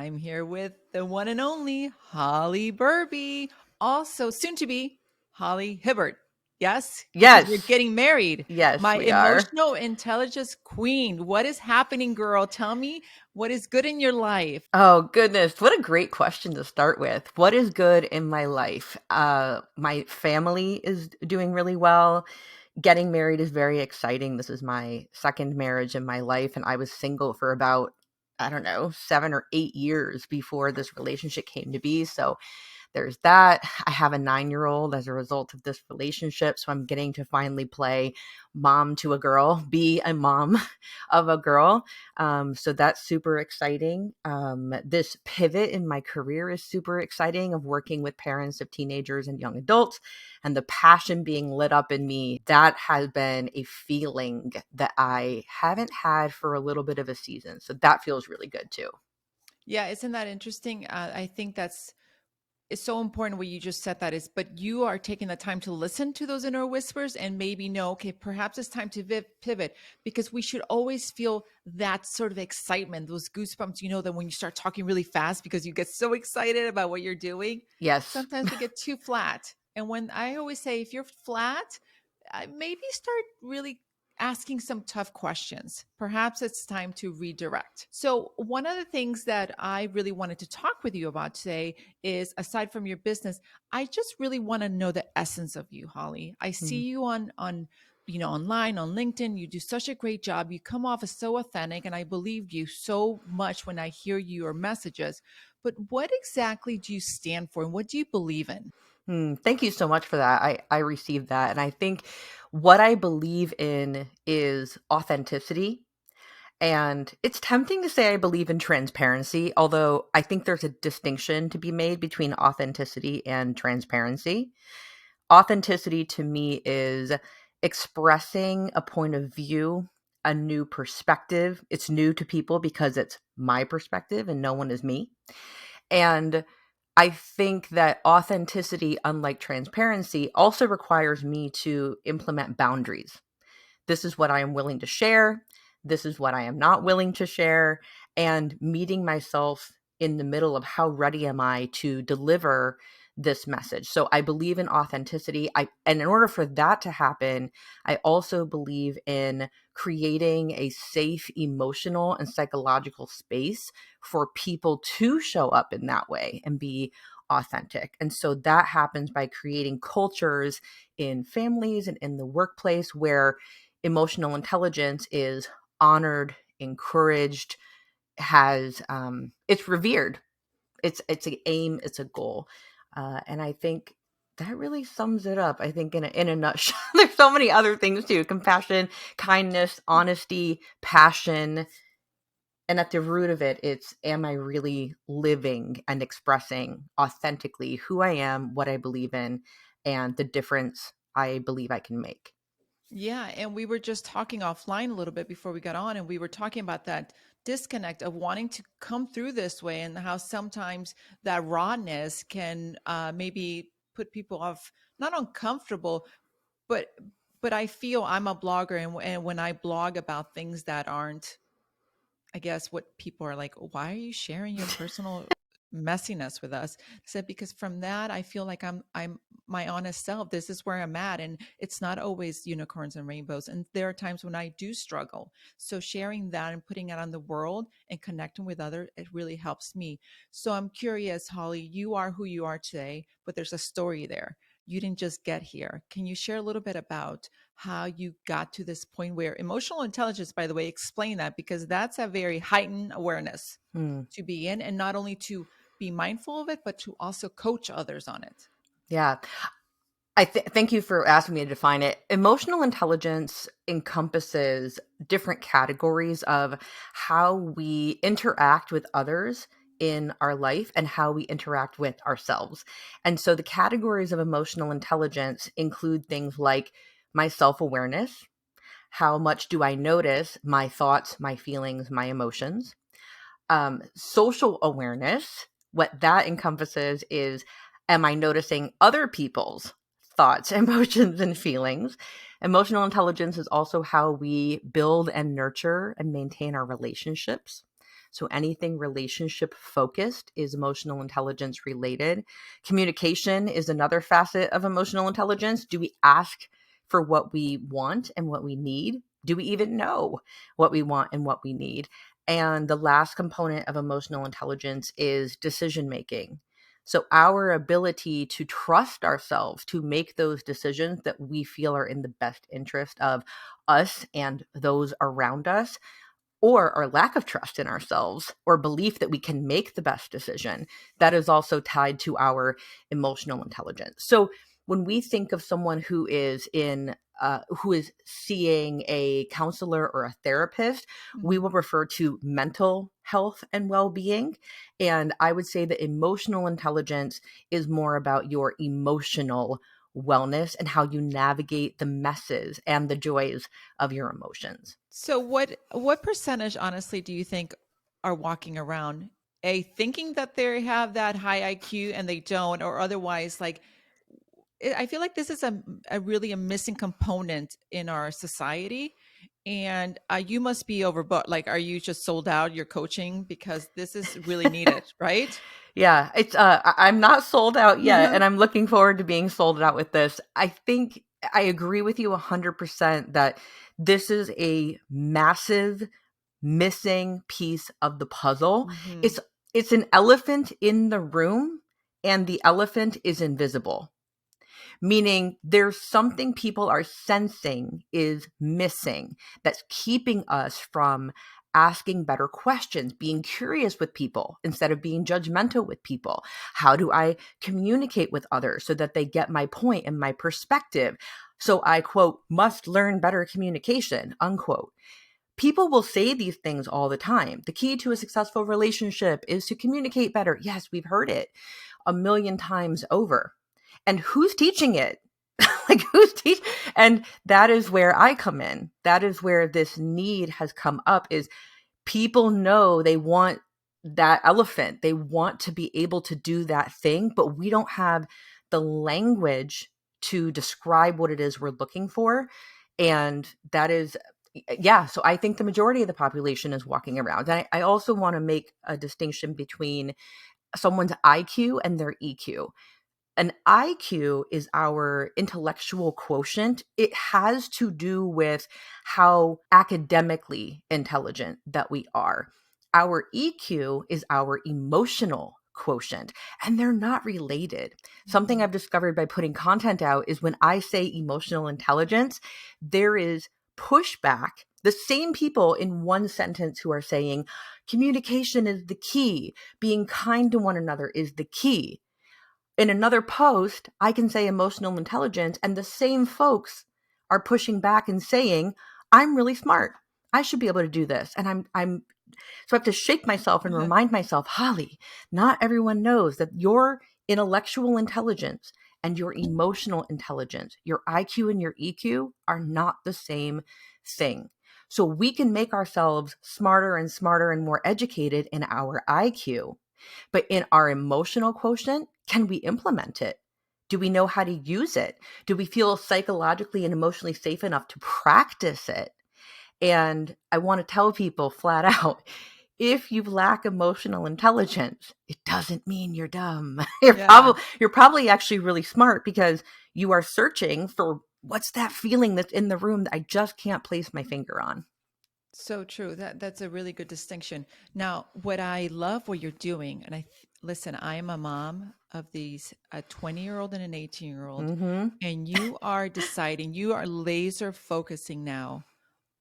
I'm here with the one and only Holly Berube, also soon to be Holly Hibbert. Yes, because we're Yes. getting married. Yes, My we are. emotional intelligence queen. What is happening, girl? Tell me what is good in your life. Oh, goodness. What a great question to start with. What is good in my life? My family is doing really well. Getting married is very exciting. This is my second marriage in my life, and I was single for about, I don't know, 7 or 8 years before this relationship came to be. So there's that. I have a 9-year-old as a result of this relationship. So I'm getting to finally play mom to a girl, be a mom of a girl. So that's super exciting. This pivot in my career is super exciting of working with parents of teenagers and young adults and the passion being lit up in me. That has been a feeling that I haven't had for a little bit of a season. So that feels really good too. Yeah, isn't that interesting? I think that's it's so important what you just said that is, but you are taking the time to listen to those inner whispers and maybe know, okay, perhaps it's time to pivot because we should always feel that sort of excitement, those goosebumps, that when you start talking really fast because you get so excited about what you're doing, Yes. sometimes we get too flat. And when I always say, if you're flat, maybe start really asking some tough questions. Perhaps it's time to redirect. So, one of the things that I really wanted to talk with you about today is aside from your business, I just really want to know the essence of you, Holly. I see Mm. you on online on LinkedIn. You do such a great job. You come off as so authentic, and I believe you so much when I hear your messages. But what exactly do you stand for and what do you believe in? Thank you so much for that. I received that. And I think what I believe in is authenticity. And it's tempting to say I believe in transparency, although I think there's a distinction to be made between authenticity and transparency. Authenticity to me is expressing a point of view, a new perspective. It's new to people because it's my perspective and no one is me. And I think that authenticity, unlike transparency, also requires me to implement boundaries. This is what I am willing to share. This is what I am not willing to share. And meeting myself in the middle of how ready am I to deliver this message. So I believe in authenticity. And in order for that to happen, I also believe in creating a safe emotional and psychological space for people to show up in that way and be authentic. And so that happens by creating cultures in families and in the workplace where emotional intelligence is honored, encouraged, has it's revered. It's an aim, it's a goal, and I think that really sums it up. I think in a nutshell. There's so many other things too: compassion, kindness, honesty, passion, and at the root of it, it's am I really living and expressing authentically who I am, what I believe in, and the difference I believe I can make. Yeah, and we were just talking offline a little bit before we got on, and we were talking about that disconnect of wanting to come through this way and how sometimes that rawness can maybe put people off, not uncomfortable, but I feel I'm a blogger, and when I blog about things that aren't, I guess, what people are like, why are you sharing your personal messiness with us? I said, because from that, I feel like I'm my honest self. This is where I'm at. And it's not always unicorns and rainbows. And there are times when I do struggle. So sharing that and putting it on the world and connecting with others, it really helps me. So I'm curious, Holly, you are who you are today, but there's a story there. You didn't just get here. Can you share a little bit about how you got to this point where emotional intelligence, by the way, explain that because that's a very heightened awareness Hmm. to be in, and not only to be mindful of it, but to also coach others on it. Yeah. Thank you for asking me to define it. Emotional intelligence encompasses different categories of how we interact with others in our life and how we interact with ourselves. And so the categories of emotional intelligence include things like my self awareness. How much do I notice my thoughts, my feelings, my emotions? Social awareness, what that encompasses is, am I noticing other people's thoughts, emotions, and feelings? Emotional intelligence is also how we build and nurture and maintain our relationships. So anything relationship focused is emotional intelligence related. Communication is another facet of emotional intelligence. Do we ask for what we want and what we need? Do we even know what we want and what we need? And the last component of emotional intelligence is decision making. So, our ability to trust ourselves to make those decisions that we feel are in the best interest of us and those around us, or our lack of trust in ourselves or belief that we can make the best decision, that is also tied to our emotional intelligence. So when we think of someone who is seeing a counselor or a therapist, we Mhm. will refer to mental health and well-being. And I would say that emotional intelligence is more about your emotional wellness and how you navigate the messes and the joys of your emotions. So what percentage honestly do you think are walking around thinking that they have that high IQ and they don't, or otherwise like I feel like this is a really a missing component in our society. And you must be overbooked. Like, are you just sold out your coaching because this is really needed, right? Yeah, it's I'm not sold out yet, Uh-huh. and I'm looking forward to being sold out with this. I think I agree with you 100% that this is a massive missing piece of the puzzle. Hmm. It's an elephant in the room, and the elephant is invisible, meaning there's something people are sensing is missing that's keeping us from asking better questions, being curious with people instead of being judgmental with people. How do I communicate with others so that they get my point and my perspective? So I, quote, must learn better communication, unquote. People will say these things all the time. The key to a successful relationship is to communicate better. Yes, we've heard it a million times over. And who's teaching it? Like who's teach and that is where I come in. That is where this need has come up is people know they want that elephant. They want to be able to do that thing, but we don't have the language to describe what it is we're looking for. And that is, yeah. So I think the majority of the population is walking around. And I also want to make a distinction between someone's IQ and their EQ. An IQ is our intellectual quotient. It has to do with how academically intelligent that we are. Our EQ is our emotional quotient, and they're not related. Something Hmm. I've discovered by putting content out is when I say emotional intelligence, there is pushback. The same people in one sentence who are saying communication is the key, being kind to one another is the key, in another post, I can say emotional intelligence, and the same folks are pushing back and saying, I'm really smart. I should be able to do this. And so I have to shake myself and Uh-huh. remind myself, Holly, not everyone knows that your intellectual intelligence and your emotional intelligence, your IQ and your EQ are not the same thing. So we can make ourselves smarter and more educated in our IQ, but in our emotional quotient, can we implement it? Do we know how to use it? Do we feel psychologically and emotionally safe enough to practice it? And I want to tell people flat out, if you lack emotional intelligence, it doesn't mean you're dumb. Yeah. You're probably actually really smart because you are searching for what's that feeling that's in the room that I just can't place my finger on. So true. That's a really good distinction. Now, what I love what you're doing, and listen, I am a mom of these a 20-year-old and an 18-year-old, Mhm. and you are deciding, you are laser focusing now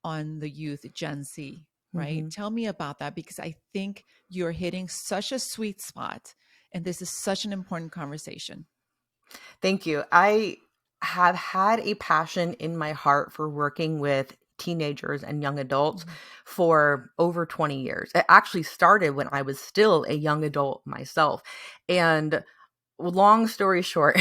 on the youth, Gen Z, right? Mhm. Tell me about that because I think you're hitting such a sweet spot, and this is such an important conversation. Thank you. I have had a passion in my heart for working with teenagers and young adults Mhm. for over 20 years. It actually started when I was still a young adult myself. And long story short,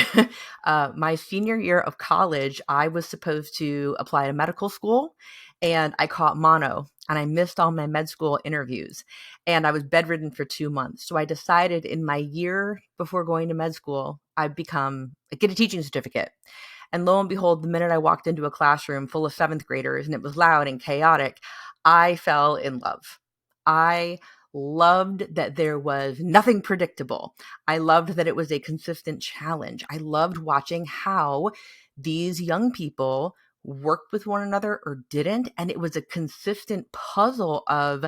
my senior year of college, I was supposed to apply to medical school and I caught mono and I missed all my med school interviews and I was bedridden for 2 months. So I decided in my year before going to med school, I'd get a teaching certificate. And lo and behold, the minute I walked into a classroom full of seventh graders and it was loud and chaotic, I fell in love. I loved that there was nothing predictable. I loved that it was a consistent challenge. I loved watching how these young people worked with one another or didn't. And it was a consistent puzzle of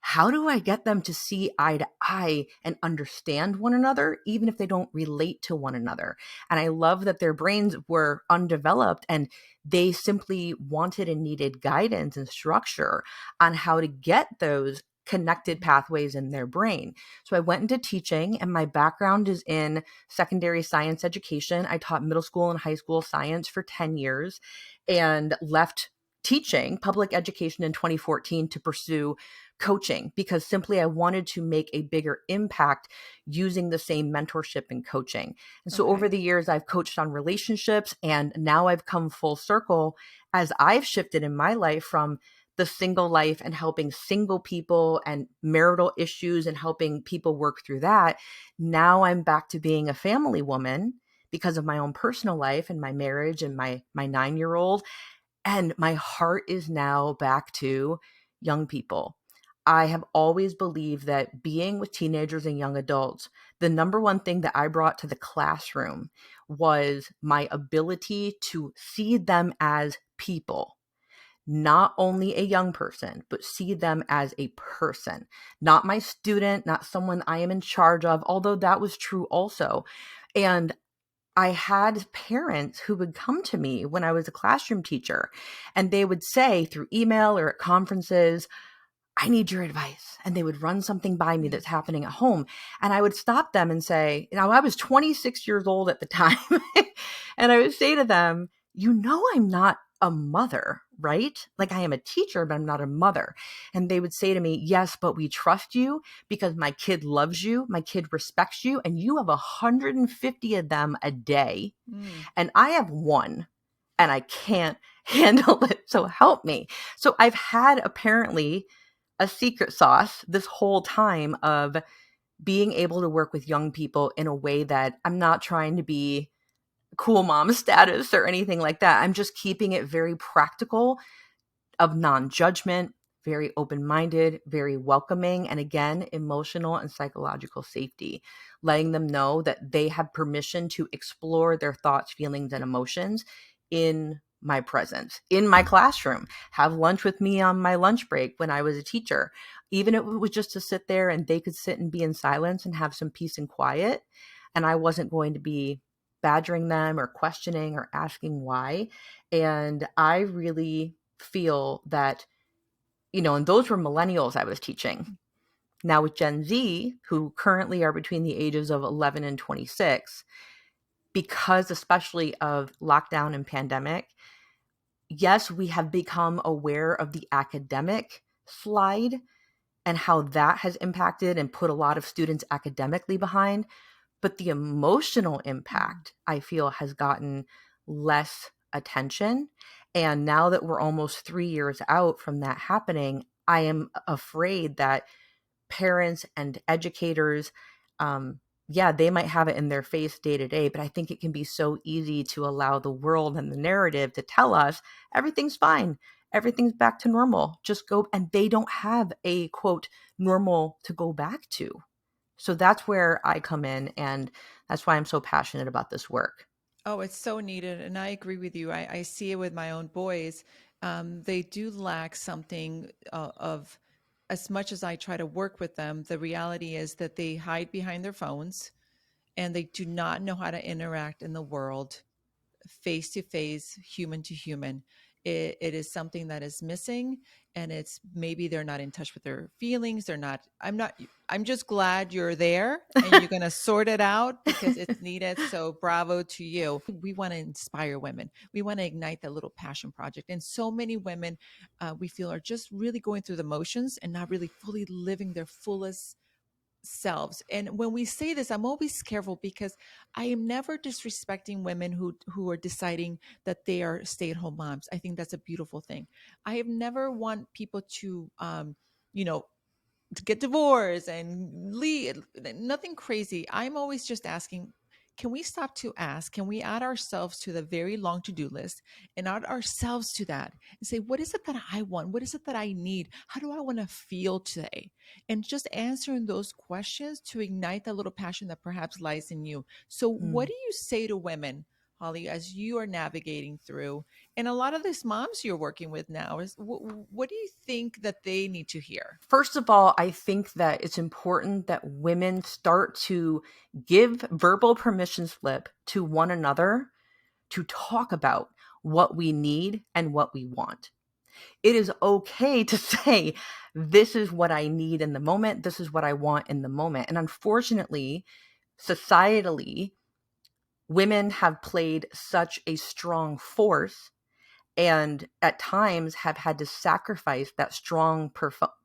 how do I get them to see eye to eye and understand one another, even if they don't relate to one another? And I love that their brains were undeveloped and they simply wanted and needed guidance and structure on how to get those connected pathways in their brain. So I went into teaching, and my background is in secondary science education. I taught middle school and high school science for 10 years and left teaching public education in 2014 to pursue coaching because simply I wanted to make a bigger impact using the same mentorship and coaching. And so over Okay. the years, I've coached on relationships, and now I've come full circle as I've shifted in my life from the single life and helping single people and marital issues and helping people work through that. Now I'm back to being a family woman because of my own personal life and my marriage and my 9-year-old. And my heart is now back to young people. I have always believed that being with teenagers and young adults, the number one thing that I brought to the classroom was my ability to see them as people, not only a young person, but see them as a person, not my student, not someone I am in charge of, although that was true also. And I had parents who would come to me when I was a classroom teacher, and they would say through email or at conferences, I need your advice. And they would run something by me Mm. that's happening at home. And I would stop them and say, now I was 26 years old at the time. And I would say to them, I'm not a mother, right? Like I am a teacher, but I'm not a mother. And they would say to me, yes, but we trust you because my kid loves you. My kid respects you. And you have 150 of them a day. Mm. And I have one and I can't handle it. So help me. So I've had apparently a secret sauce this whole time of being able to work with young people in a way that I'm not trying to be cool mom status or anything like that. I'm just keeping it very practical, of non-judgment, very open-minded, very welcoming, and again, emotional and psychological safety, letting them know that they have permission to explore their thoughts, feelings, and emotions in my presence, in my classroom, have lunch with me on my lunch break when I was a teacher, even if it was just to sit there and they could sit and be in silence and have some peace and quiet. And I wasn't going to be badgering them or questioning or asking why. And I really feel that, and those were millennials I was teaching. Now with Gen Z, who currently are between the ages of 11 and 26, because especially of lockdown and pandemic, yes, we have become aware of the academic slide and how that has impacted and put a lot of students academically behind. But the emotional Mm. impact, I feel, has gotten less attention. And now that we're almost 3 years out from that happening, I am afraid that parents and educators, yeah, they might have it in their face day to day, but I think it can be so easy to allow the world and the narrative to tell us everything's fine. Everything's back to normal. Just go. And they don't have a quote normal to go back to. So that's where I come in. And that's why I'm so passionate about this work. Oh, it's so needed. And I agree with you. I see it with my own boys. They do lack something of, as much as I try to work with them, the reality is that they hide behind their phones and they do not know how to interact in the world face to face, human to human. It is something that is missing, and it's maybe they're not in touch with their feelings. They're not. I'm not. I'm just glad you're there and you're going to sort it out because it's needed. So bravo to you. We want to inspire women. We want to ignite that little passion project. And so many women, we feel, are just really going through the motions and not really fully living their fullest selves. And when we say this, I'm always careful because I am never disrespecting women who are deciding that they are stay-at-home moms. I think that's a beautiful thing. I have never want people to you know to get divorced and leave, nothing crazy. I'm always just asking, can we stop to ask, can we add ourselves to the very long to-do list and add ourselves to that and say, what is it that I want? What is it that I need? How do I want to feel today? And just answering those questions to ignite that little passion that perhaps lies in you. So, what Mm. do you say to women, Holly, as you are navigating through? And a lot of these moms you're working with now is what do you think that they need to hear? First of all, I think that it's important that women start to give verbal permission slip to one another to talk about what we need and what we want. It is okay to say, this is what I need in the moment. This is what I want in the moment. And unfortunately, societally, women have played such a strong force and at times have had to sacrifice that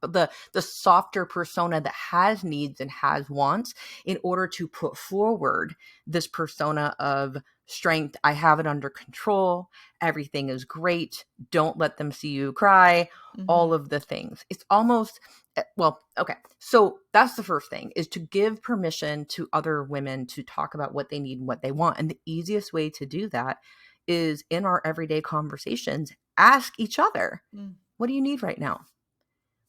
the softer persona that has needs and has wants in order to put forward this persona of strength. I have it under control, everything is great, don't let them see you cry, all Mm-hmm. of the things. It's almost well, okay, so that's the first thing, is to give permission to other women to talk about what they need and what they want. And the easiest way to do that is in our everyday conversations, ask each other, Mm. what do you need right now?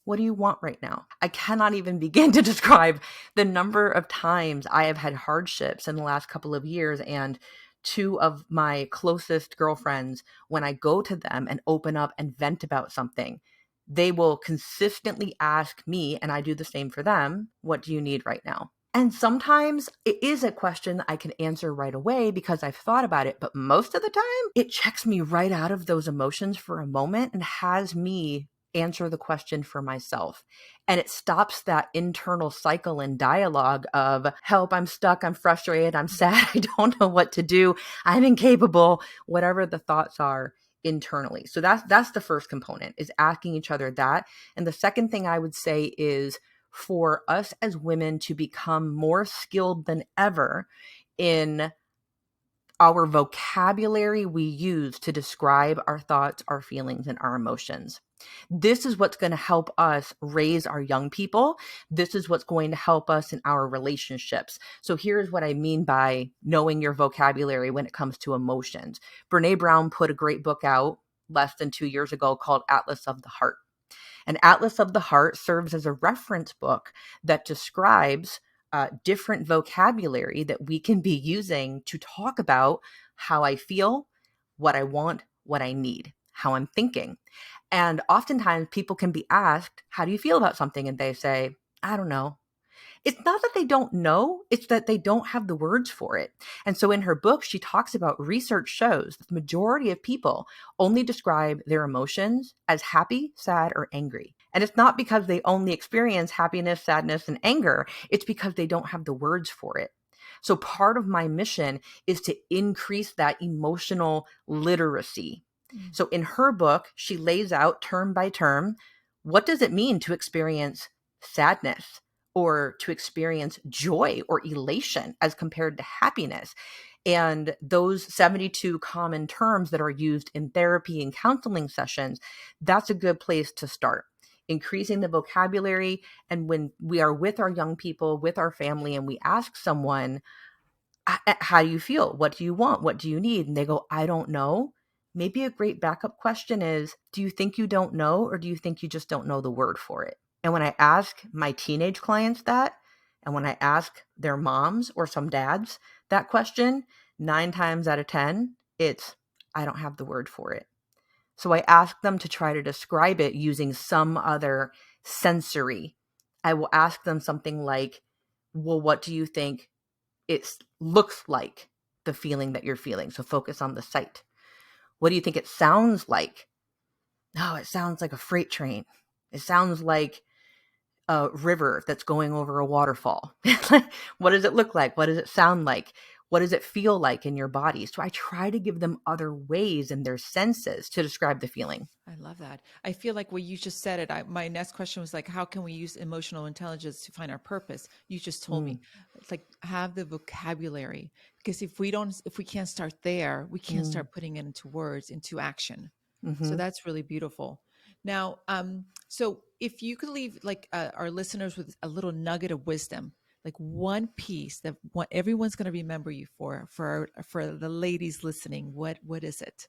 What do you want right now? I cannot even begin to describe the number of times I have had hardships in the last couple of years. And two of my closest girlfriends, when I go to them and open up and vent about something, they will consistently ask me, and I do the same for them, what do you need right now? And sometimes it is a question I can answer right away because I've thought about it. But most of the time, it checks me right out of those emotions for a moment and has me answer the question for myself. And it stops that internal cycle and dialogue of help, I'm stuck, I'm frustrated, I'm sad, I don't know what to do, I'm incapable, whatever the thoughts are internally. So that's the first component, is asking each other that. And the second thing I would say is for us as women to become more skilled than ever in our vocabulary we use to describe our thoughts, our feelings, and our emotions. This is what's going to help us raise our young people. This is what's going to help us in our relationships. So here's what I mean by knowing your vocabulary when it comes to emotions. Brene Brown put a great book out less than 2 years ago called Atlas of the Heart. An Atlas of the Heart serves as a reference book that describes different vocabulary that we can be using to talk about how I feel, what I want, what I need, how I'm thinking. And oftentimes people can be asked, how do you feel about something? And they say, I don't know. It's not that they don't know, it's that they don't have the words for it. And so in her book, she talks about research shows that the majority of people only describe their emotions as happy, sad, or angry. And it's not because they only experience happiness, sadness, and anger. It's because they don't have the words for it. So part of my mission is to increase that emotional literacy. Mm. So in her book, she lays out term by term, what does it mean to experience sadness or to experience joy or elation as compared to happiness? And those 72 common terms that are used in therapy and counseling sessions, that's a good place to start. Increasing the vocabulary. And when we are with our young people, with our family, and we ask someone, how do you feel? What do you want? What do you need? And they go, I don't know. Maybe a great backup question is, do you think you don't know, or do you think you just don't know the word for it? And when I ask my teenage clients that, and when I ask their moms or some dads that question, 9 times out of 10, it's, I don't have the word for it. So I ask them to try to describe it using some other sensory. I will ask them something like, well, what do you think it looks like, the feeling that you're feeling? So focus on the sight. What do you think it sounds like? Oh, it sounds like a freight train. It sounds like a river that's going over a waterfall. What does it look like? What does it sound like? What does it feel like in your body? So I try to give them other ways in their senses to describe the feeling. I love that. I feel like when you just said it, my next question was like, how can we use emotional intelligence to find our purpose? You just told Mm, me, it's like have the vocabulary, because if we can't start there, we can't mm, start putting it into words, into action. So mm-hmm. that's really beautiful. Now, so if you could leave like our listeners with a little nugget of wisdom like one piece that what everyone's going to remember you for the ladies listening, what is it?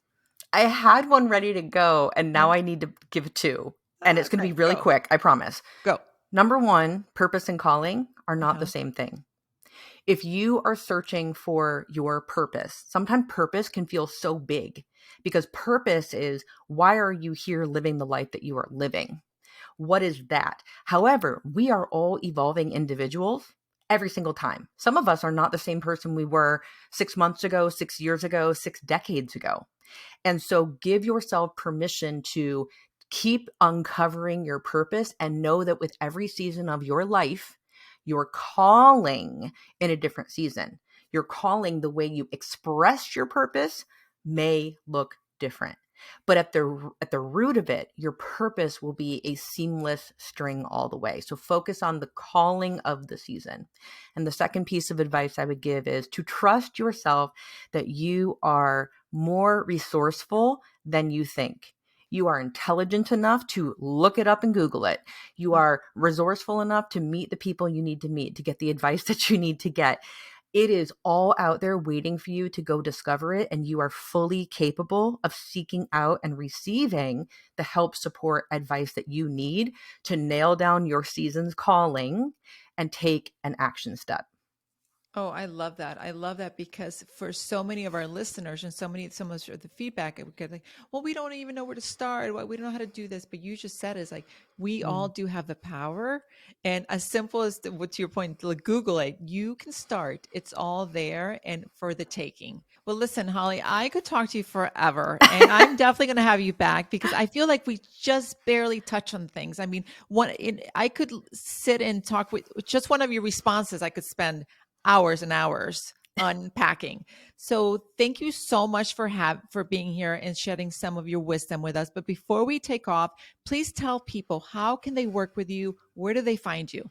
I had one ready to go, and now Yeah. I need to give two. And it's going to Okay, be really go. quick, I promise. Go. Number one, purpose and calling are not the Uh-huh. same thing. If you are searching for your purpose, sometimes purpose can feel so big because purpose is, why are you here living the life that you are living? What is that? However, we are all evolving individuals every single time. Some of us are not the same person we were 6 months ago, 6 years ago, 6 decades ago. And so give yourself permission to keep uncovering your purpose and know that with every season of your life, you're calling in a different season. Your calling, the way you express your purpose, may look different. But at the root of it, your purpose will be a seamless string all the way. So focus on the calling of the season. And the second piece of advice I would give is to trust yourself that you are more resourceful than you think. You are intelligent enough to look it up and Google it. You are resourceful enough to meet the people you need to meet, to get the advice that you need to get. It is all out there waiting for you to go discover it, and you are fully capable of seeking out and receiving the help, support, advice that you need to nail down your season's calling and take an action step. Oh, I love that. I love that because for so many of our listeners and so much of the feedback, we get like, well, we don't even know where to start. We don't know how to do this. But you just said is like, we all Mm. do have the power. And as simple as what to your point, like Google it, you can start. It's all there and for the taking. Well, listen, Holly, I could talk to you forever, and I'm definitely going to have you back because I feel like we just barely touch on things. I mean, I could sit and talk with just one of your responses. I could spend hours and hours unpacking. So thank you so much for being here and shedding some of your wisdom with us. But before we take off, please tell people how can they work with you? Where do they find you?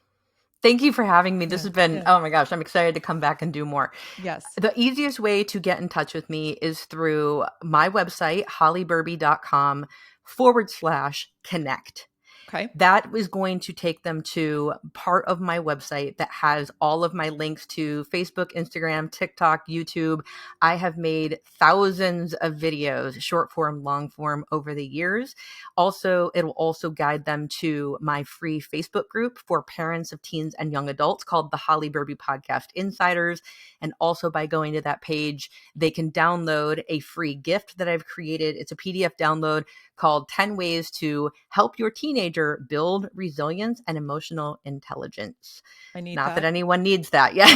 Thank you for having me. This Yeah. has been, Yeah. oh my gosh, I'm excited to come back and do more. Yes. The easiest way to get in touch with me is through my website, hollyberby.com/connect. Okay. That is going to take them to part of my website that has all of my links to Facebook, Instagram, TikTok, YouTube. I have made thousands of videos, short form, long form, over the years. Also, it'll also guide them to my free Facebook group for parents of teens and young adults called the Holly Berube Podcast Insiders. And also by going to that page, they can download a free gift that I've created. It's a PDF download called 10 Ways to Help Your Teenager Build Resilience and Emotional Intelligence. I need Not that that. anyone needs that. Yeah.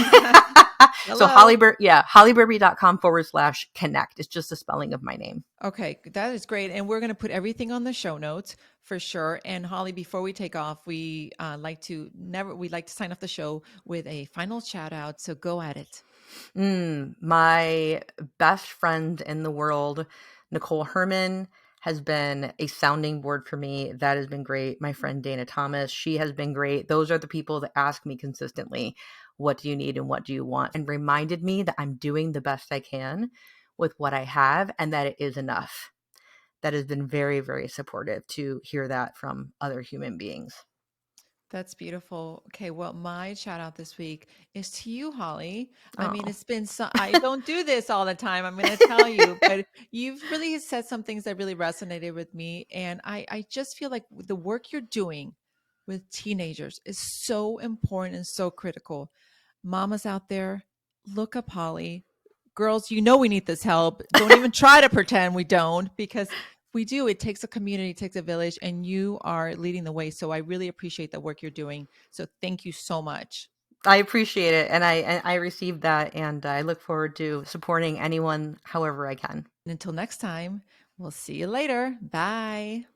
So Hello. hollyberby.com/connect. It's just the spelling of my name. Okay, that is great. And we're going to put everything on the show notes for sure. And Holly, before we take off, we like to sign off the show with a final shout out. So go at it. My best friend in the world, Nicole Herman, has been a sounding board for me. That has been great. My friend Dana Thomas, she has been great. Those are the people that ask me consistently, what do you need and what do you want? And reminded me that I'm doing the best I can with what I have and that it is enough. That has been very, very supportive to hear that from other human beings. That's beautiful. Okay, well, my shout out this week is to you, Holly. I mean, Oh, it's been I don't do this all the time, I'm going to tell you, but you've really said some things that really resonated with me. And I just feel like the work you're doing with teenagers is so important and so critical. Mamas out there, look up Holly. Girls, you know we need this help. Don't even try to pretend we don't because we do. It takes a community, it takes a village, and you are leading the way. So I really appreciate the work you're doing. So thank you so much. I appreciate it. And I received that. And I look forward to supporting anyone however I can. And until next time, we'll see you later. Bye.